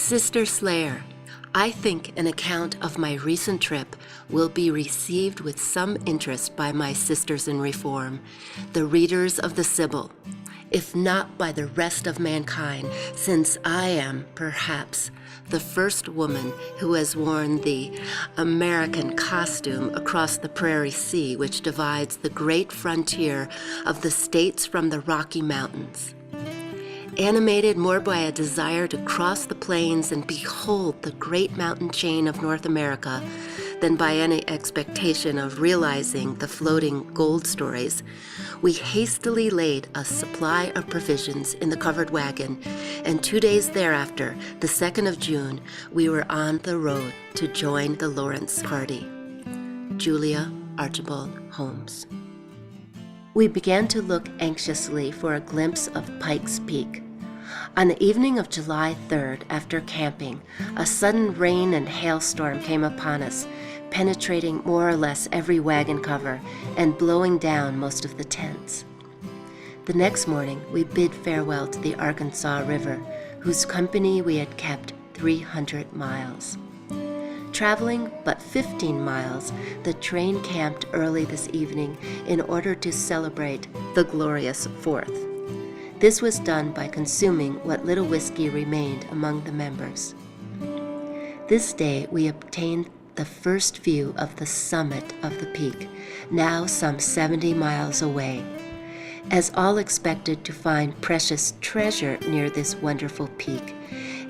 Sister Slayer, I think an account of my recent trip will be received with some interest by my sisters in Reform, the readers of the Sibyl, if not by the rest of mankind, since I am, perhaps, the first woman who has worn the American costume across the prairie sea which divides the great frontier of the states from the Rocky Mountains. Animated more by a desire to cross the plains and behold the great mountain chain of North America than by any expectation of realizing the floating gold stories, we hastily laid a supply of provisions in the covered wagon, and 2 days thereafter, the 2nd of June, we were on the road to join the Lawrence party. Julia Archibald Holmes. We began to look anxiously for a glimpse of Pike's Peak. On the evening of July 3rd, after camping, a sudden rain and hailstorm came upon us, penetrating more or less every wagon cover and blowing down most of the tents. The next morning, we bid farewell to the Arkansas River, whose company we had kept 300 miles. Traveling but 15 miles, the train camped early this evening in order to celebrate the glorious 4th. This was done by consuming what little whiskey remained among the members. This day we obtained the first view of the summit of the peak, now some 70 miles away. As all expected to find precious treasure near this wonderful peak,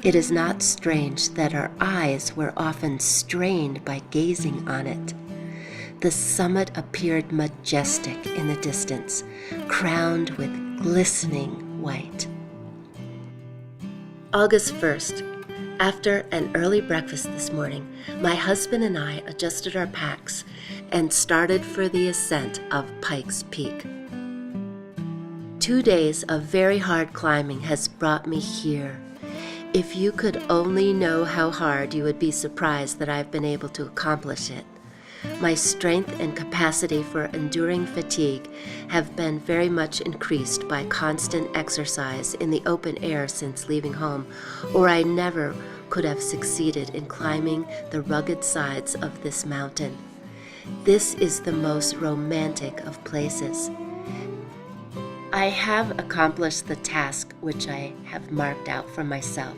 it is not strange that our eyes were often strained by gazing on it. The summit appeared majestic in the distance, crowned with glistening white. August 1st. After an early breakfast this morning, my husband and I adjusted our packs and started for the ascent of Pike's Peak. 2 days of very hard climbing has brought me here. If you could only know how hard, you would be surprised that I've been able to accomplish it. My strength and capacity for enduring fatigue have been very much increased by constant exercise in the open air since leaving home, or I never could have succeeded in climbing the rugged sides of this mountain. This is the most romantic of places. I have accomplished the task which I have marked out for myself,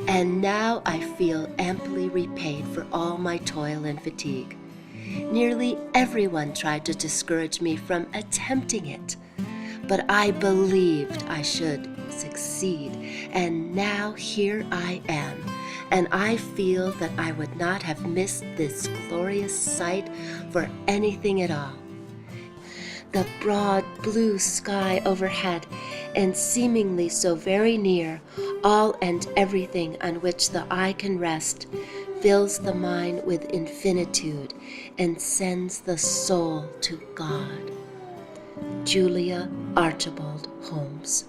and now I feel amply repaid for all my toil and fatigue. Nearly everyone tried to discourage me from attempting it, but I believed I should succeed, and now here I am, and I feel that I would not have missed this glorious sight for anything at all. The broad blue sky overhead, and seemingly so very near, all and everything on which the eye can rest, fills the mind with infinitude and sends the soul to God. Julia Archibald Holmes.